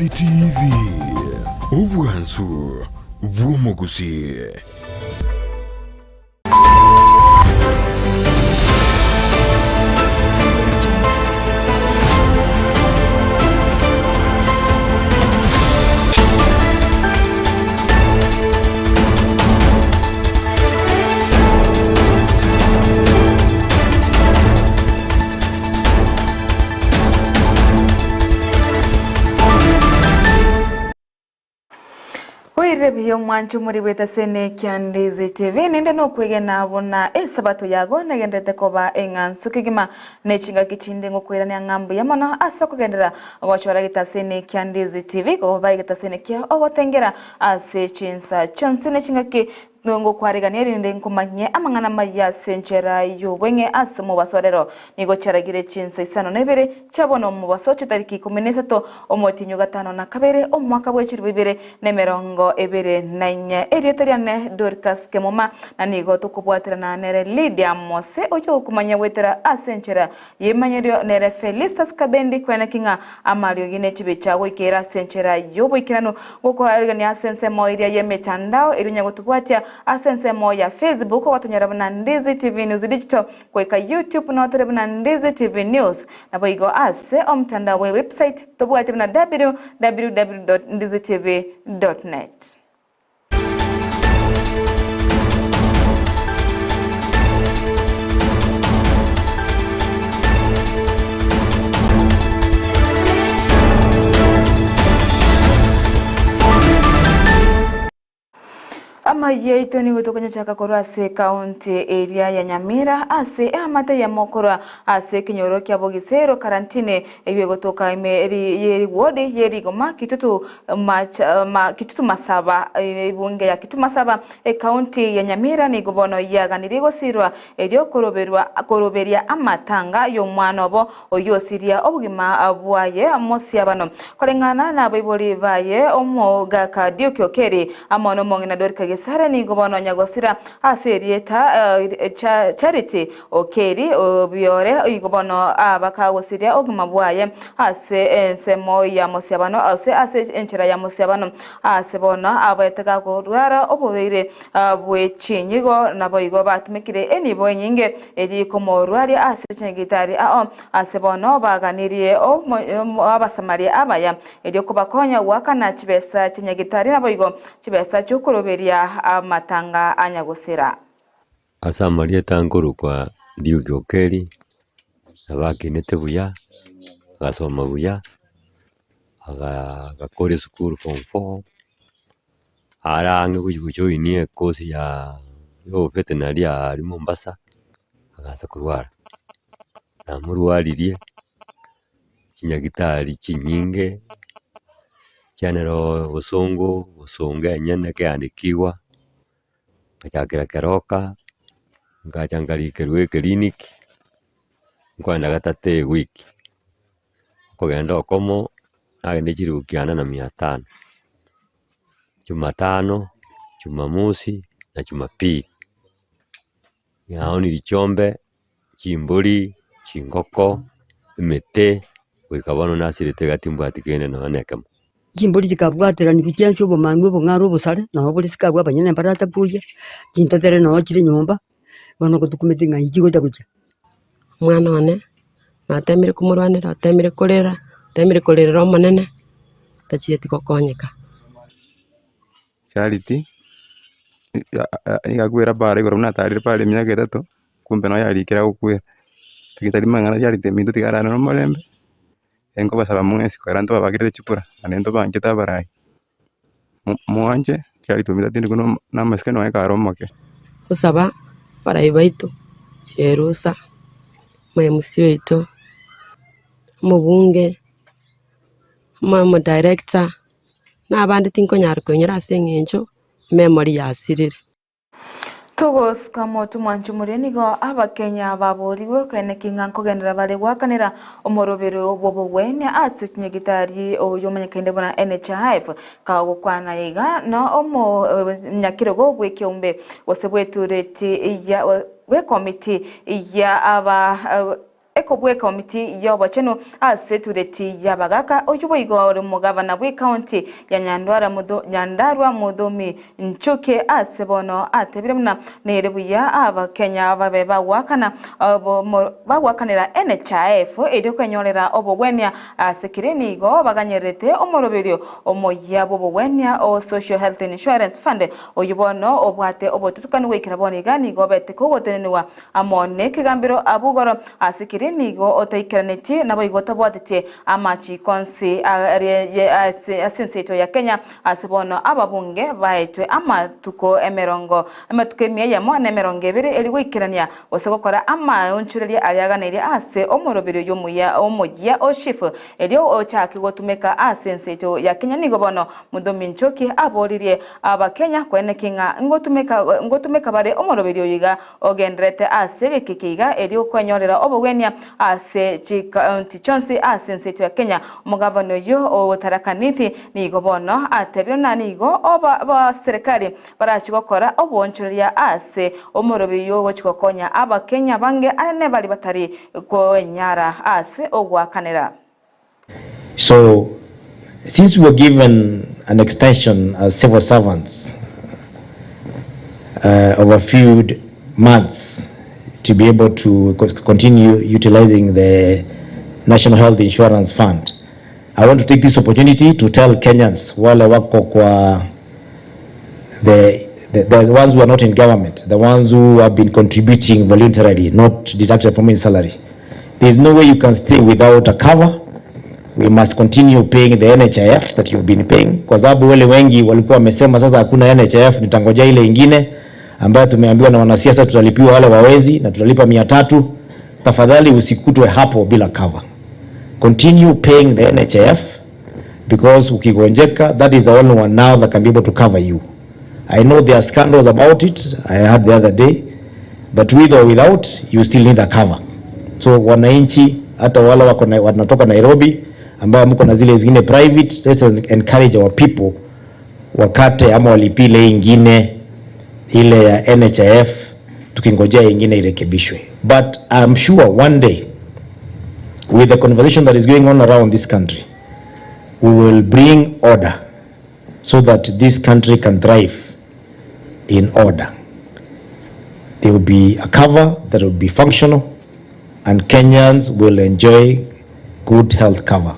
TV Ubwansu Bw'umuguzi. Rebiyo mwanchu muri weta sene Kyandizi TV ninde no kwege nabona sabato yago nagendete koba engansu kigima nechinga kichinde ngo kwera nyangambu yamana asa kugendera gwachora gitasene Kyandizi TV ko baye gitasene kya ogotengera ase chinsa chonse nechinga ki ngo kwariganira inde nkomanye amangana maya senchera yobwenye ase mu basorero nigo charagire chinsa isano nebere chabona mu basoche tariki 13 omotinyo gatano na kabere omwaka bw'ekiri bibere nemerongo ebere nanya erietariane Dorcas Kemoma na nigo tukubwatirana nere Lydia Mose oyo kumanya wetera asenchera yemanyerio nere Felistas Kabendi kwena kinga amario gine chibicha wikera senchera yobwikirano goko arigani asense moiria yemetandao erunya gotubwatia asense moya Facebook watonyera bana Ndizi TV News Digital kweka YouTube na watera bana Ndizi TV News na boigo ase omtandao website tobwatia na www.ndizitv.net. Ama yeito ni gutokonya chaka korwa ase county area ya Nyamira ase amata ya mokora ase kinyoro kya bogisero karantine ewe gotoka imeri yeri wodi yeri goma kitutu kitutu masaba ibunge ya kitutu masaba county ya Nyamira ni gobono yaganirigo sirwa elio koroberia amatanga yo mwana obo oyosiria obugima abwaye amosi abano kolengana na baiboli baye omoga kadio kyokeri amono mongina dorika sare ni gobono nyagosira aserieta charity okeri obiore igobono abakawosiria ogumabwaye ase ensemo ya mosiabano ase enchera ya mosiabano ase bona abatega gorwara oboire bwechinyigo naboigo batumikire enibo nyinge eri komorwari ase chengitari ase bono baganirie abasamari abaya eri kubakonya wakana chibesa chenyagitari naboigo chibesa chukoroberia amatanga anyagosira asamari etanguru kwa ndiugokeri abakinete buya agasoma buya agakore school form 4 arange kujoinie kosi ya veterinary ari Mombasa agaza kurwara namurwaririe kinyagitari kinyinge cyanero busonga nyene kyandikiwa kachakira keroka ngachangarike clinic ngwanda gatate wiki kugenda okomo agende chirukiana na 500 Jumatano, Jumamosi na Jumapili yaoni lichombe chimburi chingoko imete wikabono nasirete gatimba atikene no anekam Jimbori jikabwatira ni bijensi obumangu obungaro obusare na obuli sikabwa abanyene mbarata kuye jintatere no chiri nyumba bano kutukumetinga ijigo jakuja mwana wane natemire kumurwanira atemire korera omonene tachieti kokonyeka Charity igagwira bare igoro natarire bare myaka 3 kumbe no yarikira gukwira tikitari mangana Charity mindu tigarana no morembe engo basaba mwesi kwaranto babagire chipura anendo banketa barai mwanje Charity mitatindi kuno namaske no ekaromoke kusaba barai baitu cherusa mwemusio ito mubunge mu director n'abandi tinkonyara konyera asengencho memory yasirire Togos kamo tumwanchu murenigo abakenya baboriwe kene kinganko gendera bale wakanira omorobero obobo wene asitinye gitari oyomanyekende bona NHIF kago kwana yiga no omo nyakirogo bwekyombe wasebwetureti ya we committee ya aba ekobwe komiti yobo cheno ase tureti yabagaka oyubo igoro mugavana bwe county ya Nyandarua Mudomi Nchuke ase bono atebiremna nerebuya abakenya babe bawakana bawakanira NHIF eri kwenyorera obogwenya asekireni go baganyerete omoroberio omoya bobogwenya o Social Health Insurance Fund oyubono obwate obotutukanu wekira boni gani go bete kogotenwa amone kigambiro abugoro asekireni go otaikiraneti nabo igota bwatete amachi konsi asenseto ya Kenya asibono ababunge baitwe amatuko amatuko emiya mwana emerongo ebere eri gwikirania osogokora onchureria aliaganire ase omoroberio yomuya omogia oshifu elio ochaki gotumeka asenseto ya Kenya nigo bono Mudomi Nchuki aboririe abakenya kwenekinga ngotumeka bare omoroberio yiga ogendrete ase kikiga elio kwenyorera obogwenya ase county chonsi asenseto ya Kenya omugavano yo otarakaniti nigo bono atebyo nanigo oba serikali barachigokora obonchureria ase omoroberio gochikokonya abakenya bange anene bali batari kwenyara ase ogwakanira. So, since we were given an extension as civil servants of a few months to be able to continue utilizing the National Health Insurance Fund, I want to take this opportunity to tell Kenyans, wale wako kwa the ones who are not in government, the ones who have been contributing voluntarily, not deducted from any salary. There is no way you can stay without a cover. We must continue paying the NHIF that you've been paying. Kwa sababu wale wengi walikuwa wamesema sasa hakuna NHIF, nitangoja ile ingine ambayo tumeambiwa na wanasiasa tutalipiwa wale wawezi na tutalipa 300. Tafadhali usikutwe hapo bila cover. Continue paying the NHIF because ukigonjeka, that is the only one now that can be able to cover you. I know there are scandals about it, I heard the other day, but with or without, you still need a cover. So wananchi, hata wale wanatoka Nairobi, ambao mko na zile zingine private, let's encourage our people, wakate ama walipile ingine, ile ya NHIF, tukingojea ingine irekebishwe. But I'm sure one day, with the conversation that is going on around this country, we will bring order so that this country can thrive in order. There will be a cover that will be functional and Kenyans will enjoy good health cover.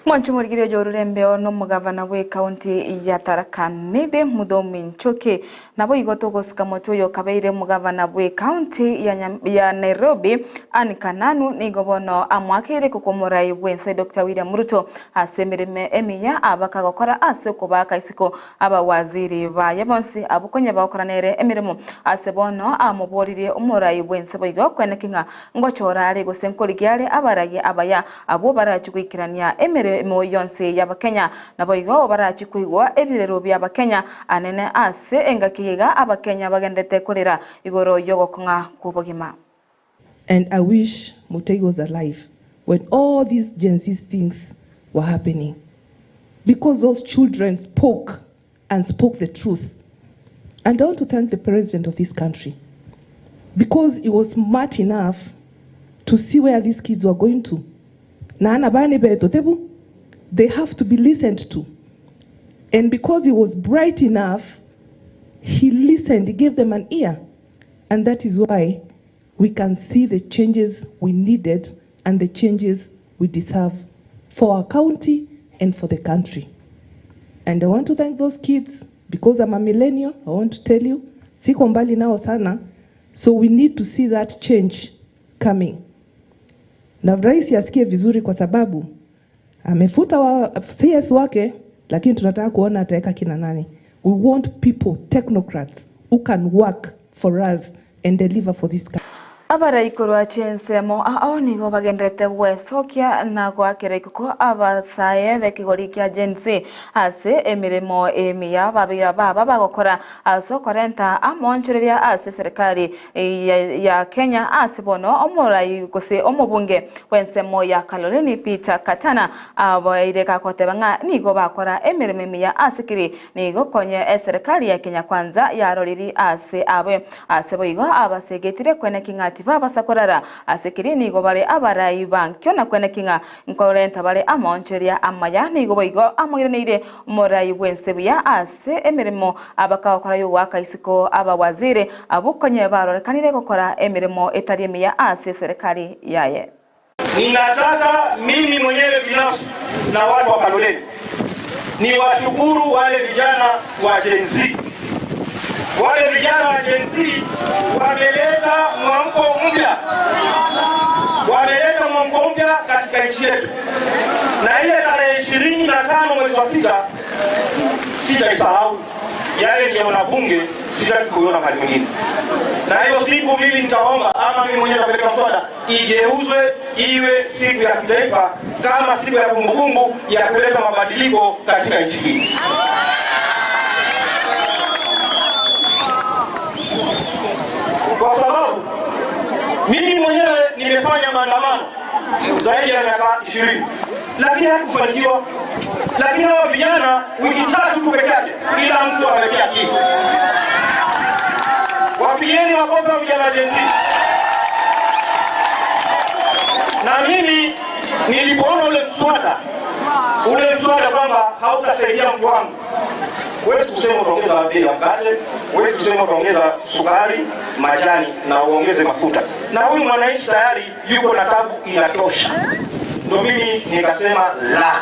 Mwanchu murigire jorurembe ono mugavana we county ya Tharaka Nithi Mudomi Nchuki nabo igotogosika motoyo kabeire mugavana we county ya Nairobi Anne Kananu nigobono amwakire kukomorai wense Dr. William Ruto asemirime emiya abakagokora ase kubaka isiko abawaziri ba yabonsi abukonye bakoranere emirimo asebono amuborire umurai wense boigo kwenekinga ngochora ari gosenkoligiare abaragi abaya abo barachigwikirania emire moyonse y'abakenya naboigo barachikuigwa ebirero by'abakenya anene ase engakiga abakenya bagendete kurira igoro yogokonga kubogima. And I wish Mutai was alive when all these Gen Z things were happening, because those children spoke the truth. And I want to thank the president of this country, because he was smart enough to see where these kids were going to. They have to be listened to. And because he was bright enough, he listened, he gave them an ear. And that is why we can see the changes we needed and the changes we deserve for our county and for the country. And I want to thank those kids, because I'm a millennial, I want to tell you, siko mbali nao sana, so we need to see that change coming. Na rais asikie vizuri kwa sababu amefuta wa CS wake, lakini tunataka kuona ataweka kina nani. We want people, technocrats, who can work for us and deliver for this country. Abara ikorwa chensemo aonigo bagendrete wesokia na gwakira ikuko abasaye bekigori kya jensi ase emirimo emiya babira baba bagokora aso korenta amonchereria ase serikali ya Kenya asibono omorai gose omobunge wensemo ya Kaloleni Peter Katana abaire kakotebanga nigo bakora emirimo emiya asikiri nigo konye serikali ya Kenya kwanza ya roriri ase abe aseboigo abasegetire kwenekinga baba sakorara asekirini go bare abarai bankyo na kwene kinga nkorenta bare amoncheria amaya ni go boigo amogireneire morai bwensebuya ase emirimo abakakora yo waka isiko abawazire abukonye barorekanire gukora emirimo etariemiya ase serikali yaye. Ninataka mimi mwenyewe binafsi na watu wa Kaloleni ni washukuru wale vijana wa Gen Z. Wale vijana wa Gen Z wameleta mwamko mpya. Wameleta mwamko mpya katika nchi yetu. Na ile tarehe 25 mwezi wa 6 sitaisahau. Yale ni wanabunge sitaki kuona mahali mwingine. Na hiyo siku mimi nitaomba ama mimi mwenyewe napeleka mswada igeuzwe iwe siku ya kitaifa kama siku ya kumbukumbu ya kuleta mabadiliko katika nchi hii. Kwa sababu mimi mwenyewe nimefanya maandamano zaidi ya miaka 20 lakini hakufanikiwa. Lakini hao vijana wiki 3 tu peke yake kila mtu amewekea kitu. Wapieni makofi wa vijana Gen Z. Na mimi nilipoona ule mswada kwamba hautasaidia mtu wangu. Huwezi kusema utaongeza bei ya mkate, huwezi kusema utaongeza sukari, majani na uongeze mafuta. Na huyu mwananchi tayari yuko na tabu inatosha. Ndio mimi nikasema la.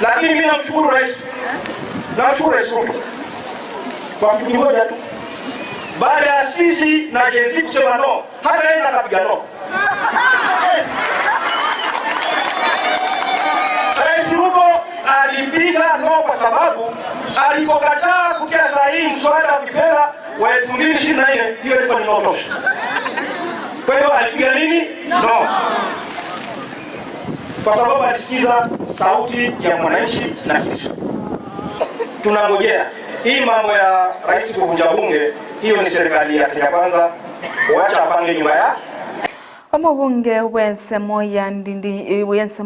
Lakini mimi namshukuru rais. Namshukuru Rais Ruto. Kwa kitu kimoja tu. Baada ya sisi na Gen Z kusema no, hata yeye akapiga no. Yes. Rais Ruto alipiga no kwa sababu alipokataa kutia sahihi mswada wa kifedha wa 2024, hiyo ilikuwa ni tosha. Kwa hiyo alipiga nini? No. Kwa sababu alisikiza sauti ya mwananchi na sisi. Tunangojea hii mambo ya rais kuvunja bunge, hiyo ni serikali ya Kenya Kwanza, wacha apange nyumba ya Omubunge w'ensemo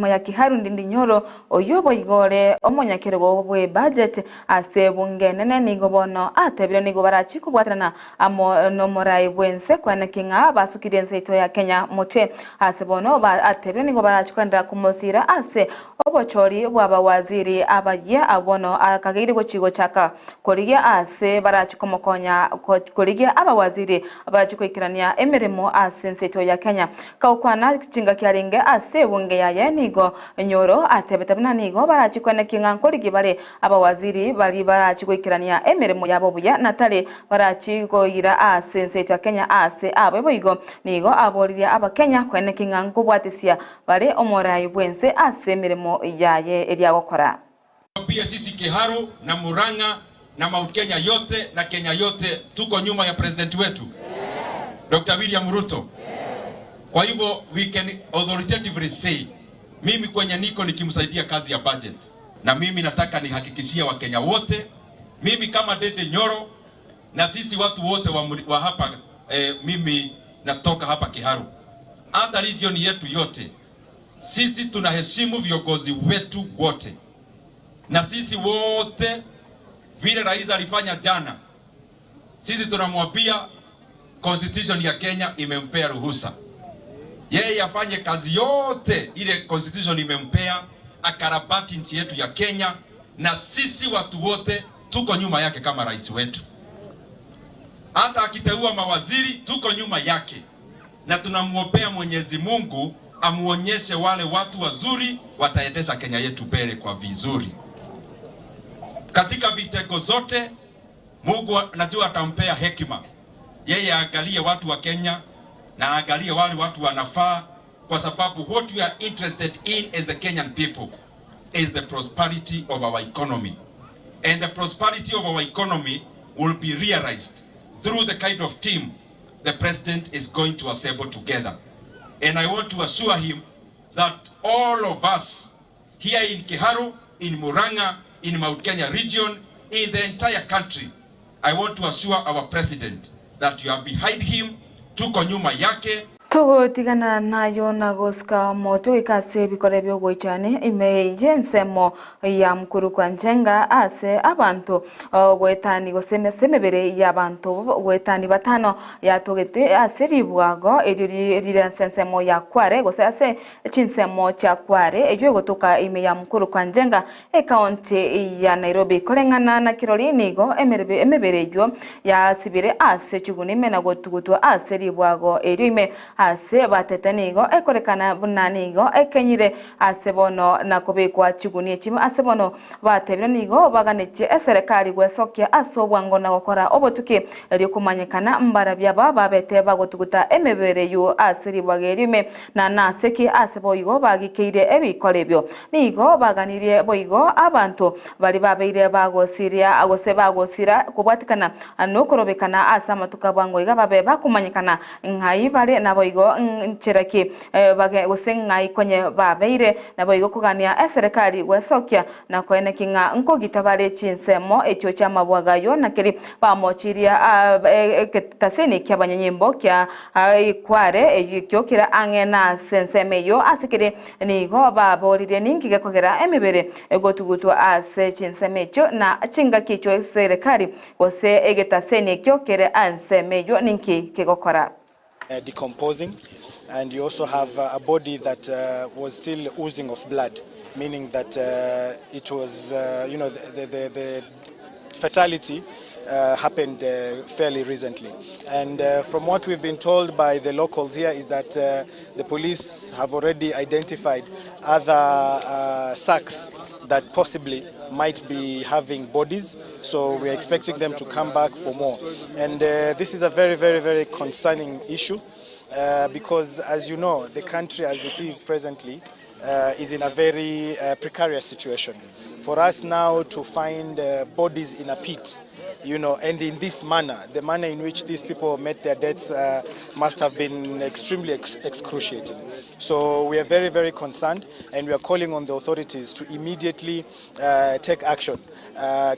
ya Kiharu Ndindi Nyoro oyobo igore omonyakero bwe budget ase bunge nene nigo bono atebire nigo barachi kubwatrana amo no morai bwense kwana kinga basukire nseito ya Kenya mutwe ase bono atebire nigo barachi kwenda kumosira ase obochori bwaba waziri abaye abono akagire gochigo chaka korigia ase barachi komokonya korigia abawaziri barachi kwikirania emirimo ase nseito ya Kenya kaukwana chinga kiaringe ase bunge ya yenigo Nyoro atebetabna nigo barachi kwene kinga nkorigi bare abawaziri bari barachi kwikirania emirimo yabo buya natale barachi goira ase nseito ya Kenya ase abeboigo nigo aboriria abakenya kwene kinga nkobwatisia bare omorai bwense ase emirimo yaye eria gukora. Pia sisi Kiharu na Murang'a na Mount Kenya yote na Kenya yote tuko nyuma ya president wetu Dr. William Ruto. Kwa hivyo we can authoritatively say mimi kwenye niko nikimsaidia kazi ya budget, na mimi nataka nihakikishia Wakenya wote, mimi kama Dede Nyoro na sisi watu wote wa hapa mimi natoka hapa Kiharu, hata region yetu yote, sisi tunaheshimu viongozi wetu wote, na sisi wote vile rais alifanya jana, sisi tunamwambia constitution ya Kenya imempea ruhusa yeye afanye kazi yote ile constitution imempea, akarabati nchi yetu ya Kenya, na sisi watu wote tuko nyuma yake kama rais wetu. Hata akiteua mawaziri tuko nyuma yake, na tunamwombea Mwenyezi Mungu amuonyeshe wale watu wazuri wataendesha Kenya yetu mbele kwa vizuri. Katika vitengo zote Mungu najua atampea hekima, yeye aangalie watu wa Kenya na angalie wale watu wanafaa, kwa sababu what we are interested in as the Kenyan people is the prosperity of our economy, and the prosperity of our economy will be realized through the kind of team the president is going to assemble together. And I want to assure him that all of us here in Kiharu, in Murang'a, in Mount Kenya region, in the entire country, I want to assure our president that you are behind him, tuko nyuma yake. Togo tigana nayo nagoska moto ikase bikore byo goichane nsemo ya mkuru kwa njenga ase abantu gwetani gosemeseme y'abantu gwetani batano yatogete ase ribwago erire nsemo ya kware gose ase chinsemo cha kware ejo gotoka ya mkuru kwa njenga county ya Nairobi kolengana na kirori nigo emebere yo ya sibire ase chuguni na gotugutu ase ribwago erime ase batetanigo ekorekana bunanigo ekenyire ase bono nakobekwa chiguni chimo ase bono batebiranigo baganetje eserikali gwesokia ase obwango na gukora obotuki eri kumanyekana mbara byaba babete bagotuguta emebere yo ase ribwagerime na naseki ase boigo bagikeire ebikorebyo nigo baganirie boigo abantu bari babeire bagosiria agose bagosira kubwatikana anokorobekana ase amatuka bwango iga babe bakumanyekana ngai bare na boigo ncheraki bage gosenga ikonye babeire na boigo kugania eserikali gwesokia na koene kinga nkogitabare chinsemo echo cha mabwagayo nakeri bamochiria taseni kyabanyanyimbo kya ikware ekyo kira angena sensemeyo asikire nigo baborire ningige kogera emibere egotugutu ase chinsemecho na chinga kicho serikali gose egetaseni ekyo kire ansemeyo ninki kigokora decomposing, and you also have a body that was still oozing of blood, meaning that it was, the fatality happened fairly recently. And from what we've been told by the locals here is that the police have already identified other sacks that possibly might be having bodies, so we're expecting them to come back for more. And this is a very, very, very concerning issue because, as you know, the country as it is presently is in a very precarious situation. For us now to find bodies in a pit, and in this manner, the manner in which these people met their deaths must have been extremely excruciating. So we are very, very concerned, and we are calling on the authorities to immediately take action.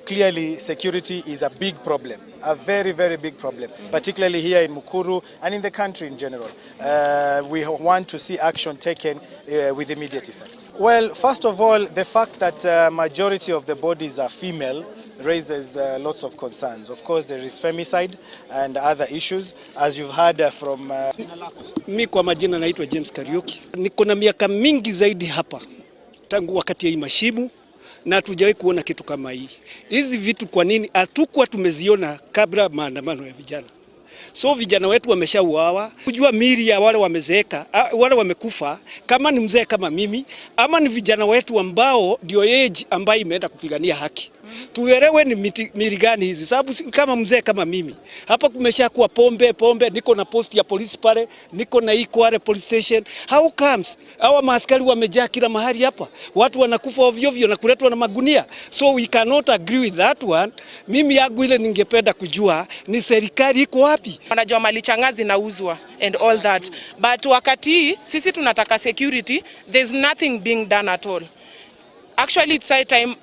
Clearly, security is a big problem, a very, very big problem, particularly here in Mukuru and in the country in general. We want to see action taken with immediate effect. Well, first of all, the fact that majority of the bodies are female raises lots of concerns. Of course, there is femicide and other issues, as you've heard from... Mi kwa majina naitwa James Kariuki. Niko na miaka mingi zaidi hapa, tangu wakati ya mashimu, na hatujawahi kuona kitu kama hii. Hizi vitu kwa nini hatukuwa tumeziona kabla maandamano ya vijana? So vijana wetu wameshauawa, kujua miri ya wale wamezeeka, wale wamekufa, kama ni mzee kama mimi, ama ni vijana wetu ambao ndio age ambayo imeenda kupigania haki. Tuelewe ni miri gani hizi, sababu kama mzee kama mimi, hapa kumeshakuwa pombe, niko na post ya polisi pale, niko na Ikware police station. How comes? Hawa maaskari wamejaa kila mahali hapa, watu wanakufa ovyo ovyo na kuletwa na magunia. So we cannot agree with that one. Mimi yangu ile ningependa kujua ni serikali iko wapi? Wanajua mali changa zinauzwa and all that. But wakati sisi tunataka security, there's nothing being done at all. Actually, it's high time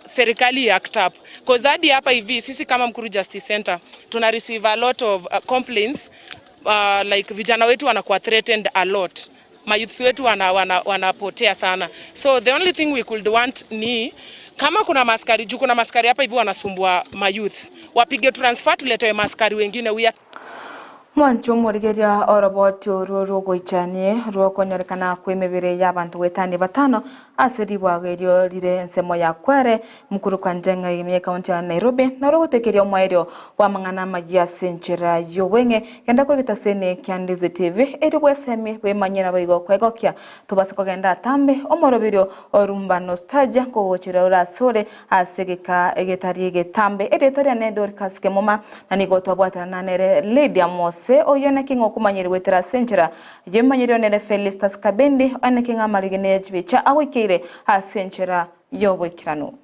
serikali act up. Because hadi hapa hivi, sisi kama Mkuru Justice Center, tuna receive a lot of complaints, like vijana wetu wanakuwa threatened a lot. Mayouth wetu wanapotea sana. So the only thing we could want ni, kama kuna maskari, juu kuna maskari hapa hivi wanasumbua mayouth, wapige transfer tuletewe maskari wengine. Mwancho murigeria oroboti uru goichanie rukonyorekana kwemebere y'abantu wetani batano asiri bwagerio rire nsemo ya Kware Mukuru kwa njenga yimye county ya Nairobi na rugutekeria omwairo wa mangana majia senchera yowenge kenda kurigita sene Kyandizi TV eri bwesemi bwemanyira bwigo kwegokia tubase kugenda tambe omorobirio orumba nostalgia ko gochira urasore asegeka egetari egetambe eretari ne Dorcas Kemoma na nigoto bwatana nanere Lydia se oyona kingo kumanyiri wetera senchera yemanyiri onere Felistas Kabendi ane kinga marigene chibicha awikire ha senchera yobwekirano.